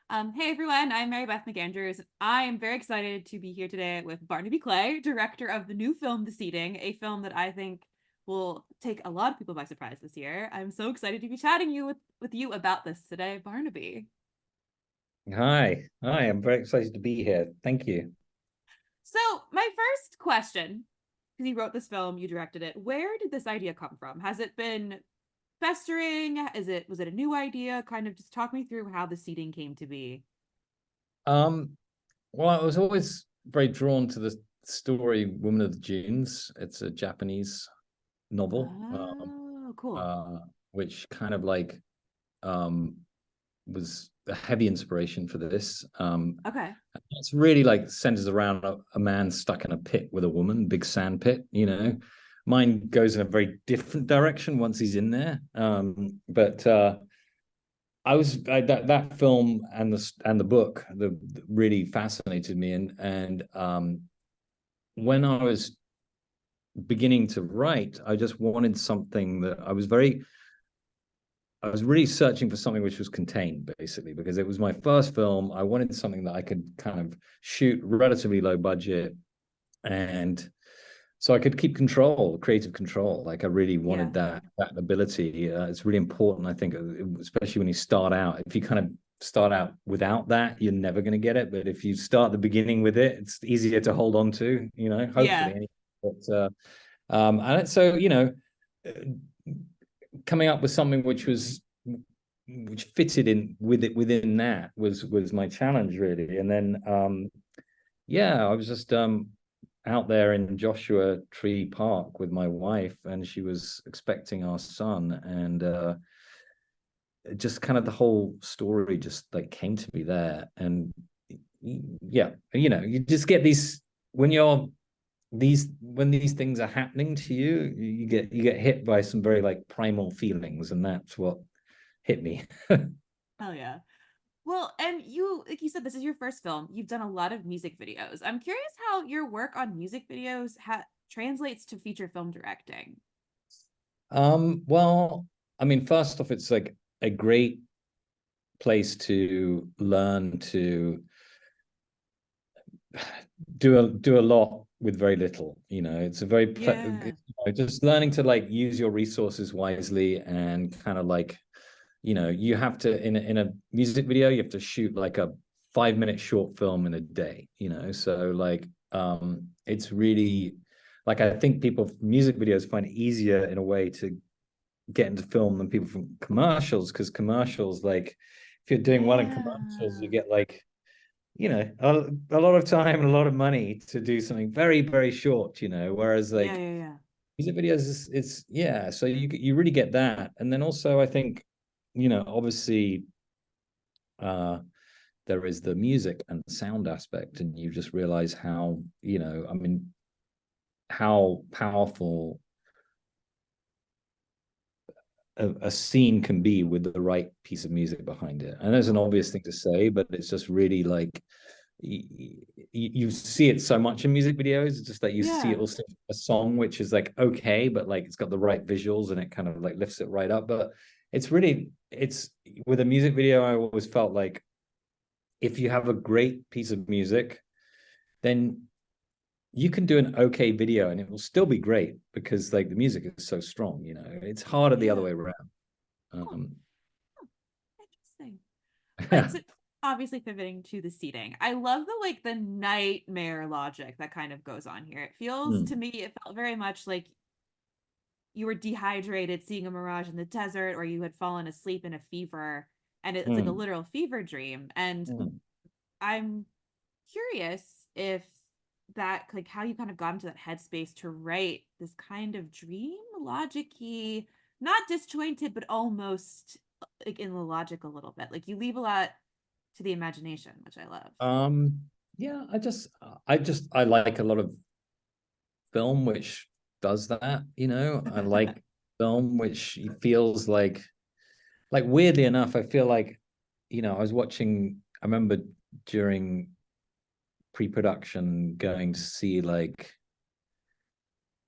Hey everyone, I'm Mary Beth McAndrews. I am very excited to be here today with Barnaby Clay, director of the new film The Seating, a film that I think will take a lot of people by surprise this year. I'm so excited to be chatting with you about this today, Barnaby. Hi, I'm very excited to be here. Thank you. So, my first question, because you wrote this film, you directed it, where did this idea come from? Has it been festering? Was it a new idea? Kind of just talk me through how The Seating came to be. Um, well, I was always very drawn to the story Woman of the Dunes. It's a Japanese novel, Oh, cool. uh, which kind of like um, was a heavy inspiration for this. Okay. It's really like centers around a man stuck in a pit with a woman, big sand pit. Mine goes in a very different direction once he's in there. But that film and the book really fascinated me, and when I was beginning to write, I just wanted something that I was really searching for something which was contained, basically, because it was my first film. I wanted something that I could kind of shoot relatively low budget, and so I could keep control, creative control. Like I really Yeah. wanted that ability. It's really important, I think, especially when you start out. If you kind of start out without that, you're never going to get it. But if you start the beginning with it, it's easier to hold on to. Yeah. Hopefully. And so uh, coming up with something which fitted in with it within that was my challenge really. And then yeah, I was just out there in Joshua Tree Park with my wife, and she was expecting our son, and just kind of the whole story just like came to me there. And yeah, you just get these when you're these when these things are happening to you, you get hit by some very like primal feelings, and that's what hit me. Hell yeah. Well, and like you said, this is your first film. You've done a lot of music videos. I'm curious how your work on music videos translates to feature film directing. Well, I mean, first off, it's like a great place to learn to do a lot with very little. It's a very Yeah. just learning to like use your resources wisely, and kind of like you have to in a music video you have to shoot like a 5 minute short film in a day. So like it's really like I think people music videos find it easier in a way to get into film than people from commercials, because commercials, like if you're doing well in commercials, you Yeah. get like a lot of time and a lot of money to do something very, very short, whereas Yeah, like yeah, yeah. music videos is yeah, so you really get that. And then also I think, obviously uh there is the music and sound aspect, and you just realize how, I mean, how powerful a scene can be with the right piece of music behind it. And there's an obvious thing to say, but it's just really like you see it so much in music videos. It's just that you see it Yeah. also a song which is like okay, but like it's got the right visuals and it kind of like lifts it right up. But it's with a music video, I always felt like if you have a great piece of music, then you can do an okay video and it will still be great, because like the music is so strong. It's harder the other Yeah. way around. Cool. um Oh, interesting. Like so obviously pivoting to the seating. I love the nightmare logic that kind of goes on here. It feels to Hmm. me it felt very much like you were dehydrated seeing a mirage in the desert, or you had fallen asleep in a fever, and it's like a Hmm. literal fever dream. And Hmm. I'm curious if that, like, how you kind of got into that headspace to write this kind of dream logic-y, not disjointed, but almost like in the logic a little bit. Like you leave a lot to the imagination, which I love. um yeah, I like a lot of film which does that. I like film which feels like weirdly enough, I feel like, I was watching, I remember during pre-production going to see like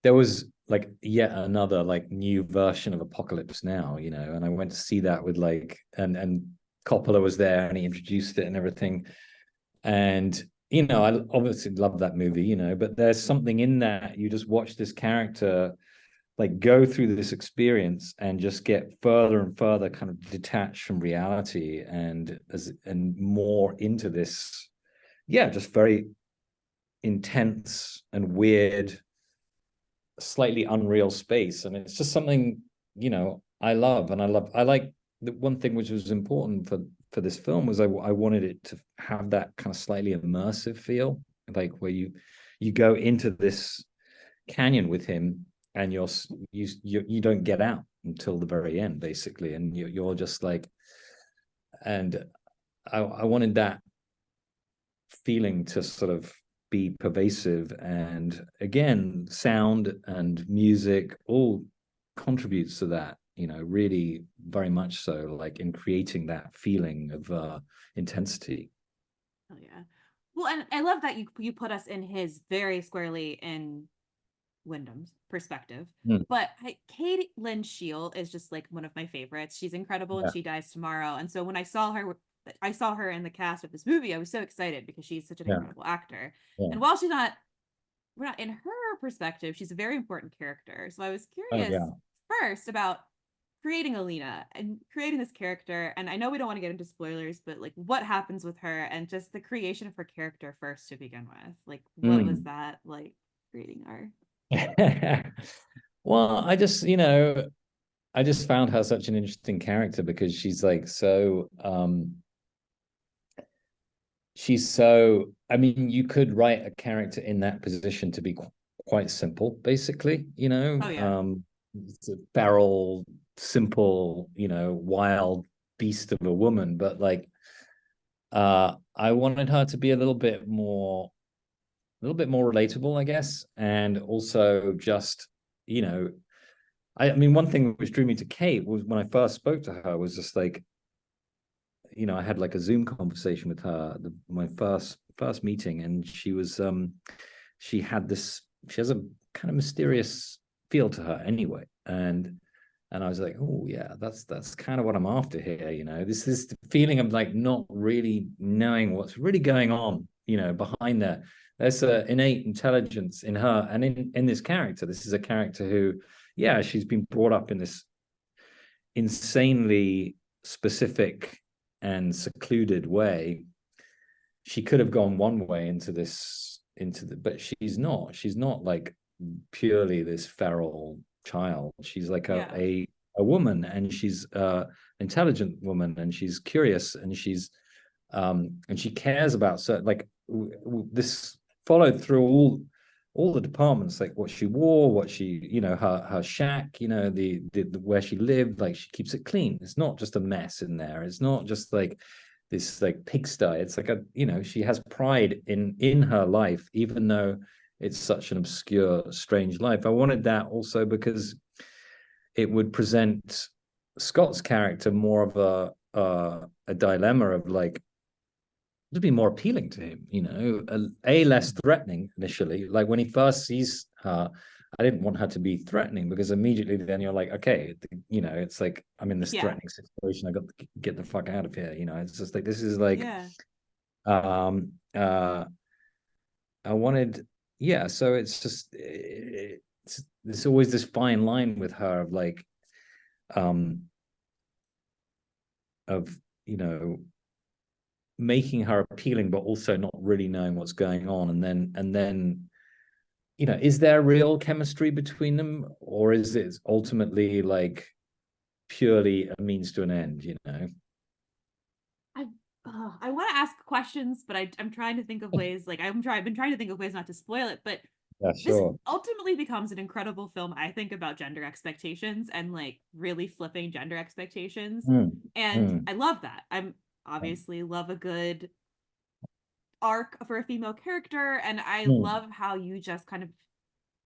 there was like yet another like new version of Apocalypse Now, and I went to see that with like and Coppola was there and he introduced it and everything. And I obviously love that movie, but there's something in that. You just watch this character like go through this experience and just get further and further kind of detached from reality and more into this, just very intense and weird, slightly unreal space. And it's just something, I love. And I like the one thing which was important for this film was I wanted it to have that kind of slightly immersive feel, like where you go into this canyon with him and you don't get out until the very end, basically, and you're just like, and I wanted that feeling to sort of be pervasive. And again, sound and music all contributes to that, really very much so, like in creating that feeling of intensity. Oh yeah. Well, and I love that you put us in his very squarely in Wyndham's perspective. Mm. But Kate Lyn Sheil is just like one of my favorites. She's incredible and Yeah, she dies tomorrow. And so when I saw her in the cast of this movie, I was so excited because she's such an yeah, incredible actor. yeah. And while we're not in her perspective, she's a very important character. So I was Oh curious yeah. first about creating Alina and creating this character. And I know we don't want to get into spoilers, but like what happens with her and just the creation of her character first to begin with. Like, what was Mm. that like creating her? Well, I just found her such an interesting character because she's so, I mean, you could write a character in that position to be quite simple, basically, Oh yeah. it's a feral, simple, wild beast of a woman. But like, I wanted her to be a little bit more relatable, I guess. And also just, you know, I mean, one thing which drew me to Kate was when I first spoke to her was just like, I had like a Zoom conversation with her, my first meeting, and she has a kind of mysterious feel to her anyway, and I was like, oh yeah, that's kind of what I'm after here, this is the feeling of like not really knowing what's really going on, behind there. There's an innate intelligence in her, and in this character. This is a character who, yeah, she's been brought up in this insanely specific and secluded way. She could have gone one way but she's not like purely this feral child. She's like Yeah. a woman, and she's intelligent woman, and she's curious, and she cares about certain, like this followed through all the departments, like what she wore, what she, her shack, the where she lived, like she keeps it clean. It's not just a mess in there. It's not just like this like pigsty. It's like she has pride in her life, even though it's such an obscure, strange life. I wanted that also because it would present Scott's character more of a dilemma of like, to be more appealing to him, less threatening initially. Like when he first sees her, I didn't want her to be threatening, because immediately then you're like, okay, it's like I'm in this Yeah. threatening situation. I got to get the fuck out of here. It's just like, this is like, Yeah. um, I wanted, yeah. So it's just, there's always this fine line with her of like, um, of, making her appealing but also not really knowing what's going on, and then is there real chemistry between them, or is it ultimately like purely a means to an end? I I want to ask questions, but I'm trying to think of ways. Like I've been trying to think of ways not to spoil it. But Yeah, this sure. ultimately becomes an incredible film. I think about gender expectations and like really flipping gender expectations, Mm, and mm, I love that. I'm obviously love a good arc for a female character, and I mm. love how you just kind of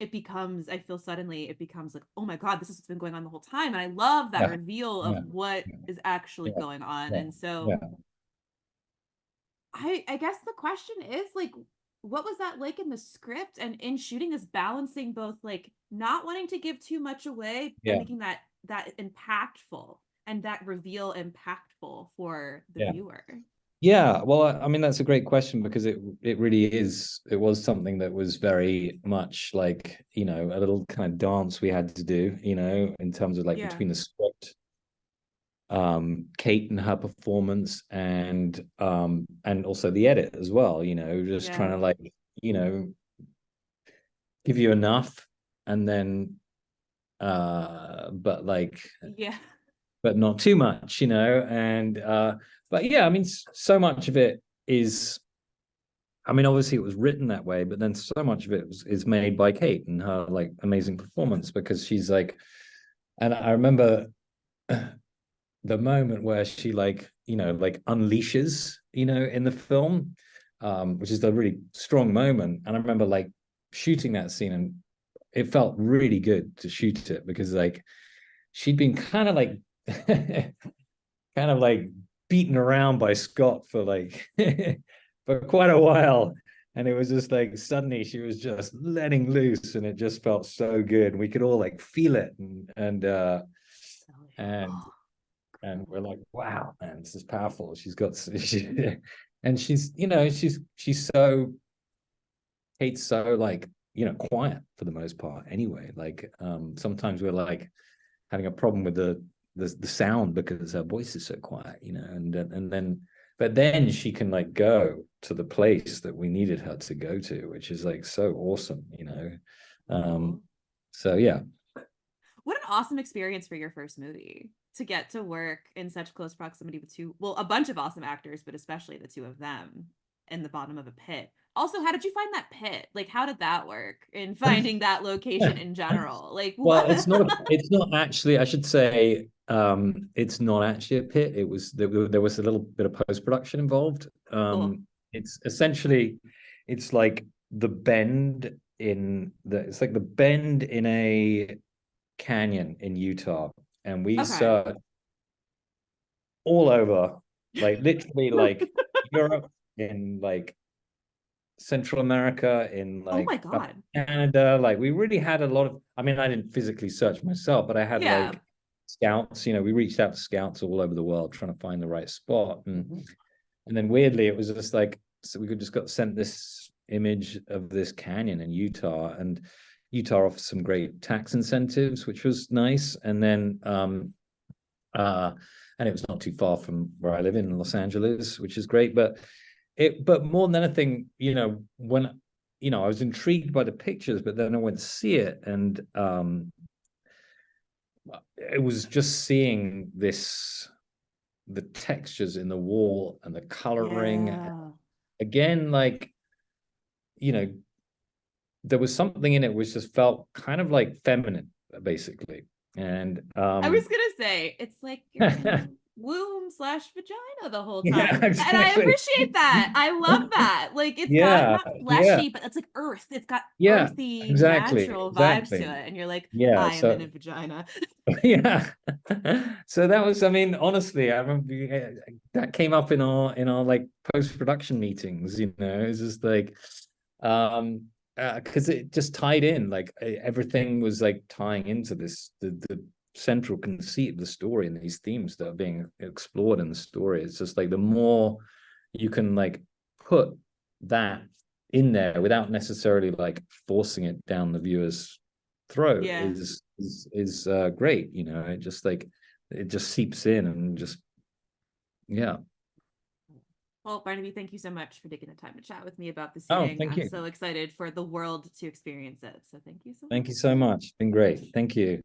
it becomes, I feel suddenly it becomes like, oh my God, this has been going on the whole time. And I love that Yeah, reveal of yeah, what is actually yeah, going on. yeah, And so yeah. I guess the question is like, what was that like in the script and in shooting, is balancing both like not wanting to give too much away and Yeah. making that impactful and that reveal impactful for the Yeah. viewer? Yeah, well, I mean, that's a great question because it really it was something that was very much like, you know, a little kind of dance we had to do, you know, in terms of like Yeah. between the script, Kate and her performance, and also the edit as well, you know, just trying Yeah. to like, you know, give you enough and then but like Yeah. but not too much, you know, and but yeah, I mean, so much of it is, I mean, obviously it was written that way, but then so much of it is made by Kate and her like amazing performance because she's like, and I remember the moment where she like, you know, like unleashes, you know, in the film, which is a really strong moment. And I remember like shooting that scene and it felt really good to shoot it because like she'd been kind of like kind of like beaten around by Scott for like for quite a while. And it was just like suddenly she was just letting loose and it just felt so good. We could all like feel it and and we're like, wow, man, this is powerful. She's got and she's, you know, she's so Kate's so like, you know, quiet for the most part anyway. Like sometimes we're like having a problem with the sound because her voice is so quiet, you know, and then but then she can like go to the place that we needed her to go to, which is like so awesome, you know. Cool. So yeah. What an awesome experience for your first movie to get to work in such close proximity with two, well, a bunch of awesome actors, but especially the two of them in the bottom of a pit. Also, how did you find that pit? Like, how did that work in finding that location in general? Like, Well, what? it's not actually, I should say, it's not actually a pit. It was there was a little bit of post-production involved. Cool. It's essentially it's like the bend in the it's like the bend in a canyon in Utah, and we Okay. searched all over, like literally like Europe, in like Central America, in Oh my like up God. Canada. Like we really had a lot of, I mean, I didn't physically search myself, but I had Yeah. like scouts, you know, we reached out to scouts all over the world trying to find the right spot. And then weirdly, it was just like, so we could just got sent this image of this canyon in Utah, and Utah offers some great tax incentives, which was nice. And then uh and it was not too far from where I live in Los Angeles, which is great. But more than anything, you know, when you know, I was intrigued by the pictures, but then I went to see it, and it was just seeing the textures in the wall and the coloring. Yeah. Again, like, you know, there was something in it which just felt kind of like feminine, basically. And I was gonna say it's like you're in a womb slash vagina the whole time. yeah, And I exactly. appreciate that. I love that. Like it's got Yeah, not yeah, fleshy, but it's like earth. It's got yeah, earthy, exactly, natural vibes to exactly. it. And you're like, Yeah, I am in so a vagina. yeah. So that was, I mean, honestly, I remember that came up in our like post-production meetings, you know, it's just like um because it just tied in, like everything was like tying into this the central conceit of the story and these themes that are being explored in the story. It's just like the more you can like put that in there without necessarily like forcing it down the viewer's throat Yeah. is great, you know. It just like it just seeps in and just yeah. Well, Barnaby, thank you so much for taking the time to chat with me about the Oh, seating. thank I'm you. so excited for the world to experience it. So thank you so Thank you much. so much. It's been great. Thank you.